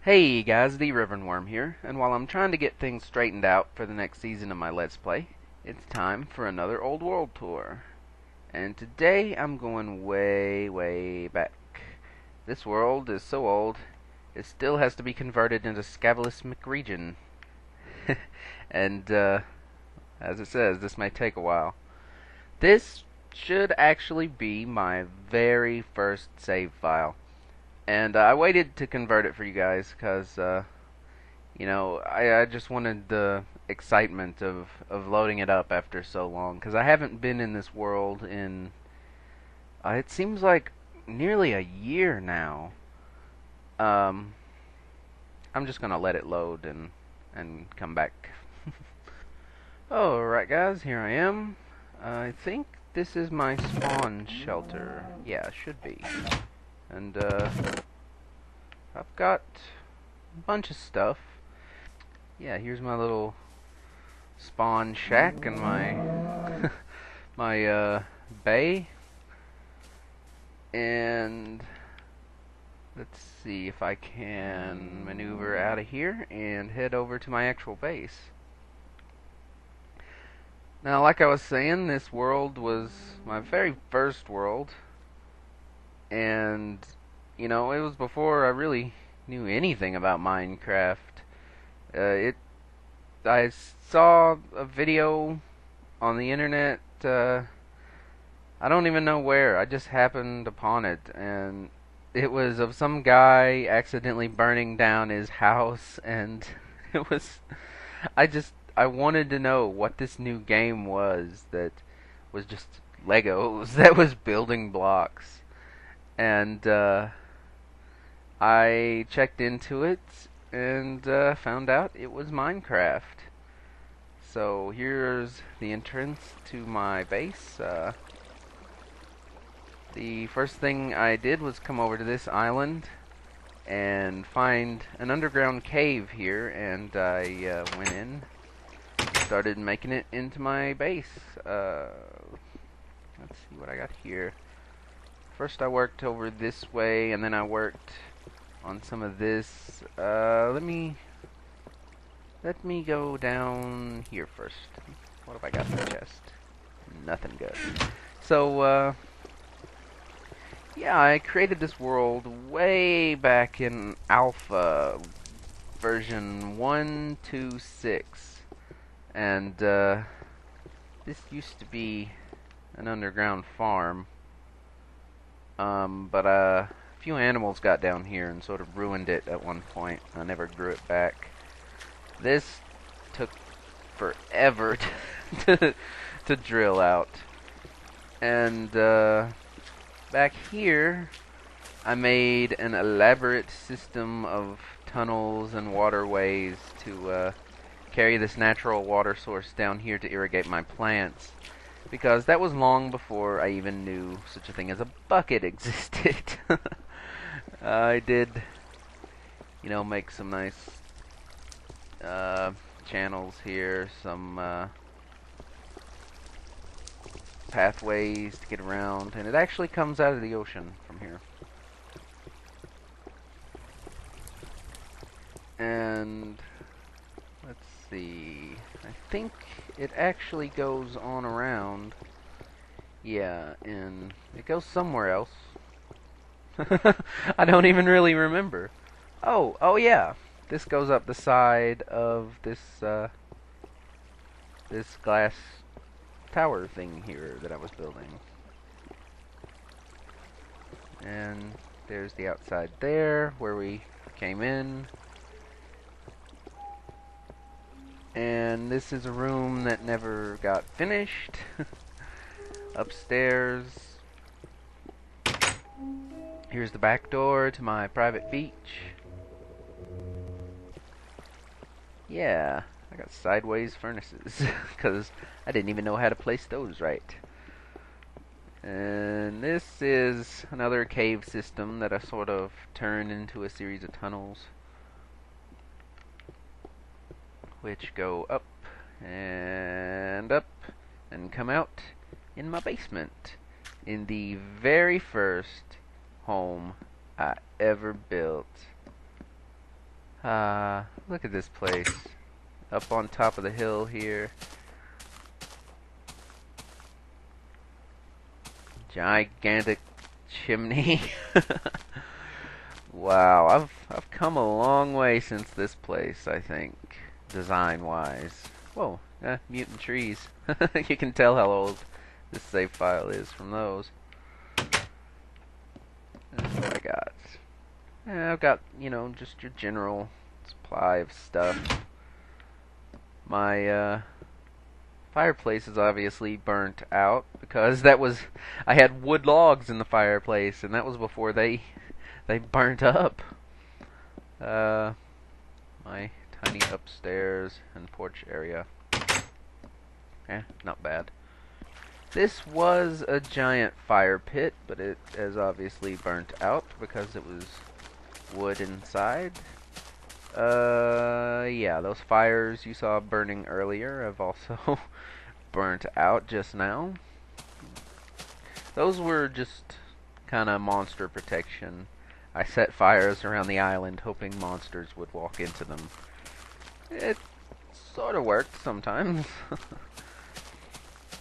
Hey guys, TheReverendworm here, and while I'm trying to get things straightened out for the next season of my Let's Play, it's time for another old world tour. And today I'm going way, way back. This world is so old, it still has to be converted into Scavalismic region. and, as it says, this may take a while. This should actually be my very first save file. And I waited to convert it for you guys because, I just wanted the excitement of loading it up after so long. Because I haven't been in this world in, it seems like nearly a year now. I'm just going to let it load and come back. Alright guys, here I am. I think this is my spawn shelter. Yeah, it should be. And, I've got a bunch of stuff. Yeah, here's my little spawn shack and my, my, bay. And, let's see if I can maneuver out of here and head over to my actual base. Now, like I was saying, this world was my very first world. And, it was before I really knew anything about Minecraft. I saw a video on the internet, I don't even know where, I just happened upon it, and it was of some guy accidentally burning down his house, and it was, I wanted to know what this new game was that was just Legos, that was building blocks. And I checked into it and found out it was Minecraft. So here's the entrance to my base. The first thing I did was come over to this island and find an underground cave here, and I went in, started making it into my base. Let's see what I got here. First I worked over this way, and then I worked on some of this. Let me go down here first. What have I got in the chest? Nothing good. So, yeah, I created this world way back in Alpha version 1.2.6. And, this used to be an underground farm. But a few animals got down here and sort of ruined it at one point. I never grew it back. This took forever to drill out. And back here, I made an elaborate system of tunnels and waterways to carry this natural water source down here to irrigate my plants. Because that was long before I even knew such a thing as a bucket existed. I did, make some nice channels here, some pathways to get around, and it actually comes out of the ocean from here. And let's see, I think it actually goes on around. Yeah, and it goes somewhere else. I don't even really remember. Oh yeah. This goes up the side of this this glass tower thing here that I was building. And there's the outside there where we came in. And this is a room that never got finished. Upstairs. Here's the back door to my private beach. Yeah, I got sideways furnaces because I didn't even know how to place those right. And this is another cave system that I sort of turned into a series of tunnels, which go up and come out in my basement, in the very first home I ever built. Look at this place. Up on top of the hill here. Gigantic chimney. Wow, I've come a long way since this place, I think, design-wise. Whoa, mutant trees. You can tell how old this save file is from those. That's what I got. I've got, just your general supply of stuff. My fireplace is obviously burnt out because I had wood logs in the fireplace, and that was before they burnt up. My tiny upstairs and porch area. Not bad. This was a giant fire pit, but it has obviously burnt out because it was wood inside. Yeah, those fires you saw burning earlier have also burnt out just now. Those were just kind of monster protection. I set fires around the island hoping monsters would walk into them. It sort of worked sometimes.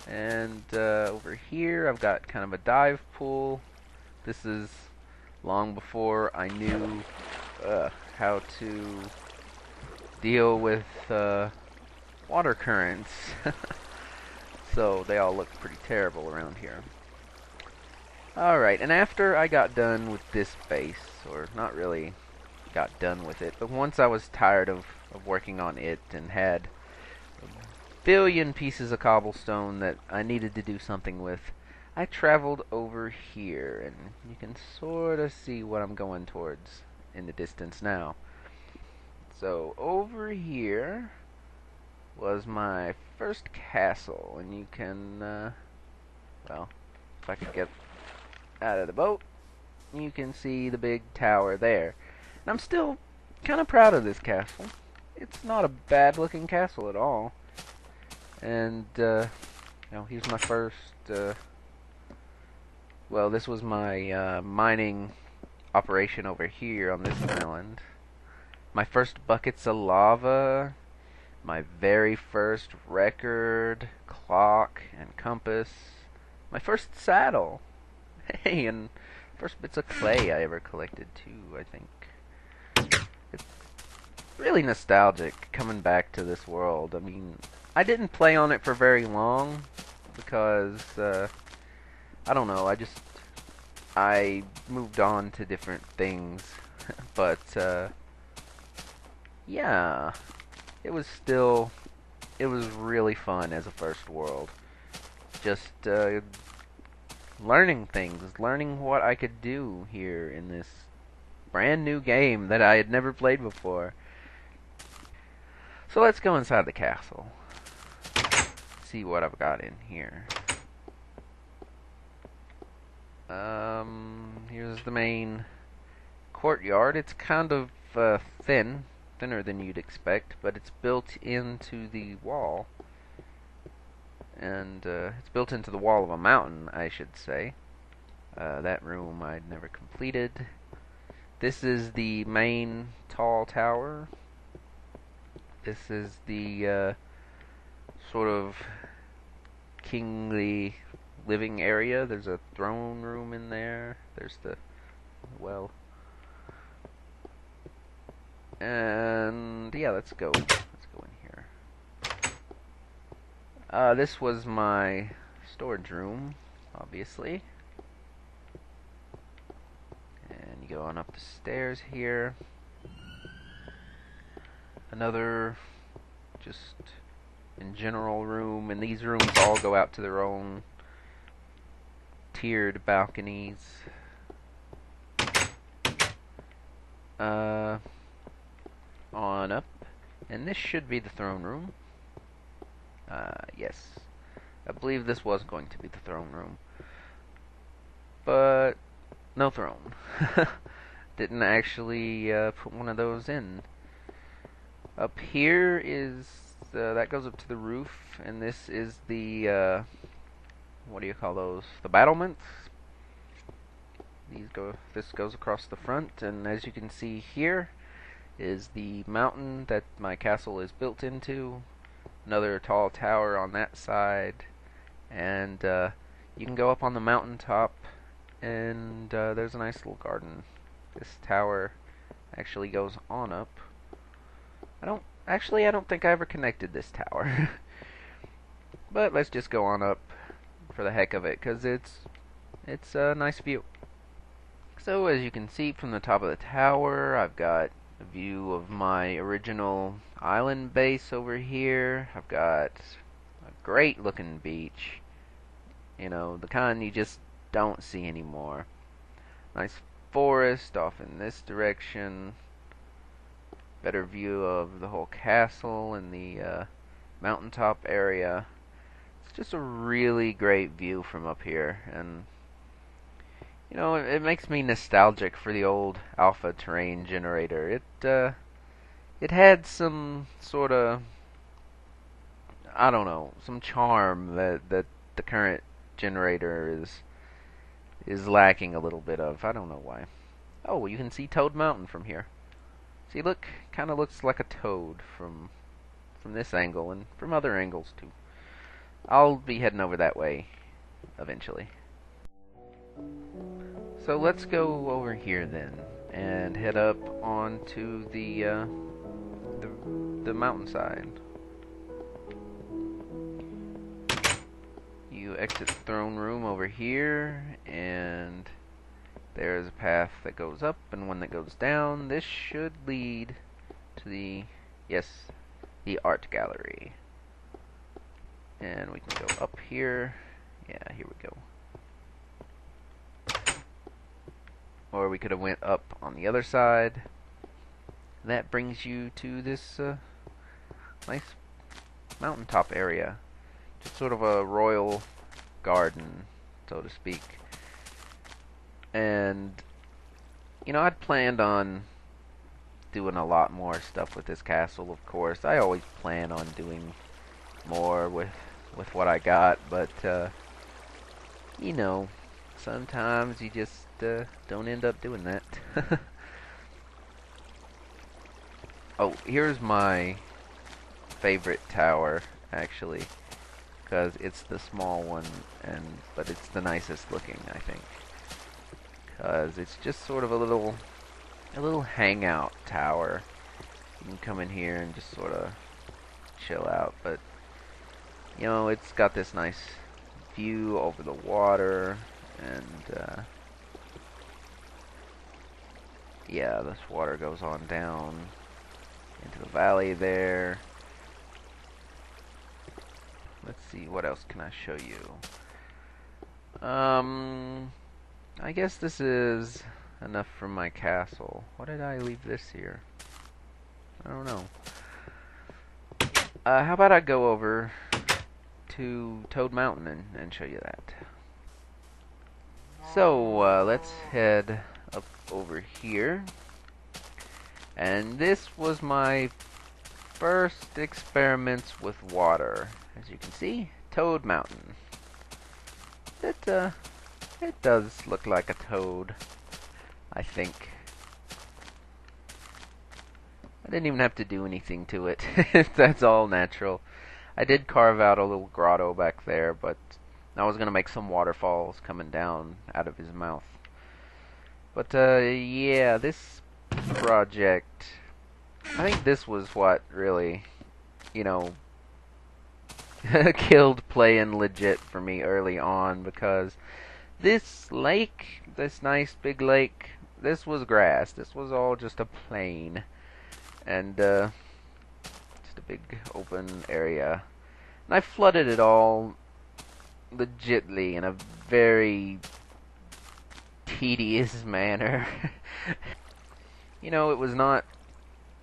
And over here I've got kind of a dive pool. This is long before I knew how to deal with water currents. So they all look pretty terrible around here. Alright, and after I got done with this base, or not really got done with it, but once I was tired of working on it and had a billion pieces of cobblestone that I needed to do something with, I traveled over here, and you can sort of see what I'm going towards in the distance now. So over here was my first castle, and you can, well, if I could get out of the boat, you can see the big tower there. And I'm still kind of proud of this castle. It's not a bad looking castle at all. And, here's my first, well, this was my mining operation over here on this island. My first buckets of lava, my very first record, clock, and compass, my first saddle. Hey, and first bits of clay I ever collected too, I think. It's really nostalgic coming back to this world. I mean, I didn't play on it for very long because, I don't know, I moved on to different things. But, yeah, it was really fun as a first world. Just, learning things, learning what I could do here in this brand new game that I had never played before. So let's go inside the castle. See what I've got in here. Here's the main courtyard. It's kind of thinner than you'd expect, but it's built into the wall. And it's built into the wall of a mountain, I should say. That room I'd never completed. This is the main tall tower. This is the sort of kingly living area. There's a throne room in there. There's the well. And yeah, let's go in here. This was my storage room, obviously. And you go on up the stairs here. Another just in general room, and these rooms all go out to their own tiered balconies. On up, and this should be the throne room. Yes, I believe this was going to be the throne room, but no throne. Didn't actually put one of those in. Up here is that goes up to the roof, and this is the what do you call those? The battlements. This goes across the front, and as you can see here, is the mountain that my castle is built into. Another tall tower on that side, and you can go up on the mountain top, and there's a nice little garden. This tower actually goes on up. I don't think I ever connected this tower. But let's just go on up for the heck of it, because it's a nice view. So as you can see from the top of the tower, I've got a view of my original island base over here. I've got a great looking beach. You know, the kind you just don't see anymore. Nice forest off in this direction. Better view of the whole castle and the mountaintop area. It's just a really great view from up here, and you know, it makes me nostalgic for the old Alpha terrain generator. It had some sort of, I don't know, some charm that the current generator is lacking a little bit of. I don't know why. Oh, you can see Toad Mountain from here. See, look, kind of looks like a toad from this angle and from other angles too. I'll be heading over that way eventually. So let's go over here then and head up onto the mountainside. You exit the throne room over here, and there's a path that goes up and one that goes down. This should lead to the art gallery. And we can go up here. Yeah, here we go. Or we could have went up on the other side. That brings you to this nice mountaintop area. Just sort of a royal garden, so to speak. And, you know, I'd planned on doing a lot more stuff with this castle, of course. I always plan on doing more with what I got, but, you know, sometimes you just don't end up doing that. Oh, here's my favorite tower, actually, because it's the small one, but it's the nicest looking, I think. Because it's just sort of a little hangout tower. You can come in here and just sort of chill out, but you know, it's got this nice view over the water, and yeah, this water goes on down into the valley there. Let's see, what else can I show you? I guess this is enough from my castle. Why did I leave this here? I don't know. How about I go over to Toad Mountain and show you that. So, let's head up over here. And this was my first experiments with water. As you can see, Toad Mountain. It does look like a toad, I think. I didn't even have to do anything to it. That's all natural. I did carve out a little grotto back there, but I was going to make some waterfalls coming down out of his mouth. But, yeah, this project, I think this was what really, you know, killed playing legit for me early on, because this lake, this nice big lake, this was grass. This was all just a plain. And, just a big open area. And I flooded it all legitly in a very tedious manner. You know, it was not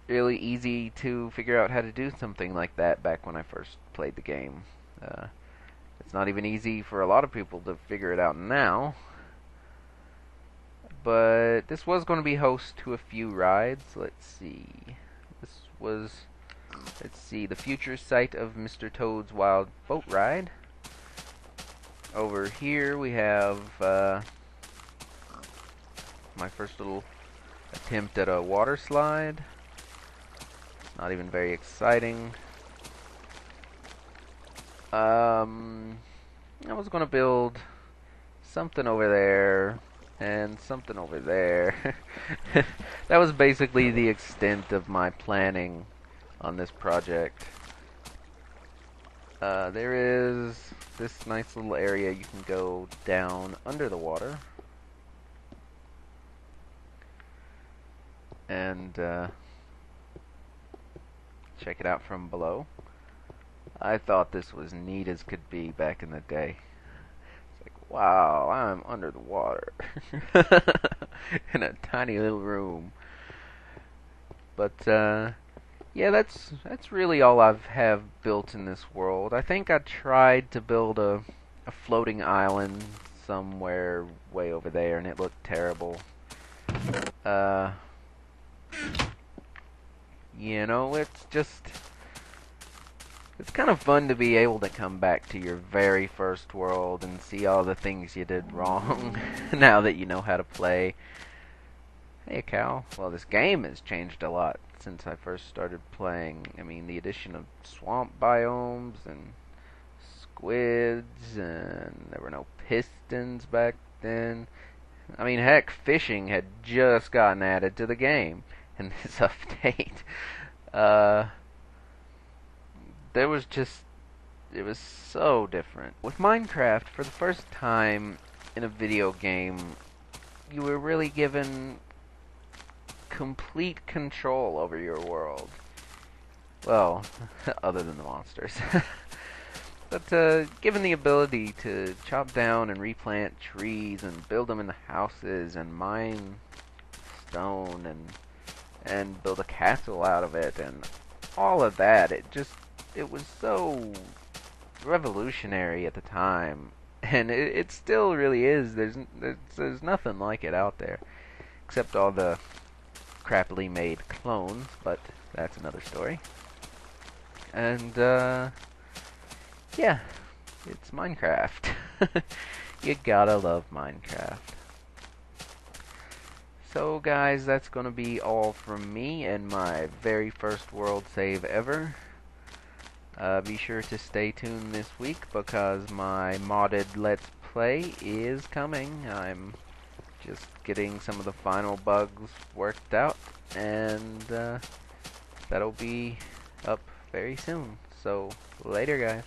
really easy to figure out how to do something like that back when I first played the game. It's not even easy for a lot of people to figure it out now. But this was going to be host to a few rides. Let's see. This was, let's see, the future site of Mr. Toad's Wild Boat Ride. Over here we have my first little attempt at a water slide. Not even very exciting. I was gonna build something over there and something over there. That was basically the extent of my planning on this project. There is this nice little area you can go down under the water and check it out from below. I thought this was neat as could be back in the day. It's like, wow, I'm under the water in a tiny little room. But yeah, that's really all I have built in this world. I think I tried to build a floating island somewhere way over there, and it looked terrible. You know, it's kind of fun to be able to come back to your very first world and see all the things you did wrong now that you know how to play. Hey, cow. Well, this game has changed a lot since I first started playing. I mean, the addition of swamp biomes and squids, and there were no pistons back then. I mean, heck, fishing had just gotten added to the game in this update. There was just, it was so different. With Minecraft, for the first time in a video game, you were really given complete control over your world. Well, other than the monsters. But given the ability to chop down and replant trees and build them into houses and mine stone and build a castle out of it and all of that, it was so revolutionary at the time, and it still really is. There's nothing like it out there, except all the crappily made clones, but that's another story. And yeah, it's Minecraft. You gotta love Minecraft. So guys, that's gonna be all from me and my very first world save ever. Be sure to stay tuned this week because my modded Let's Play is coming. I'm just getting some of the final bugs worked out, and that'll be up very soon. So, later guys.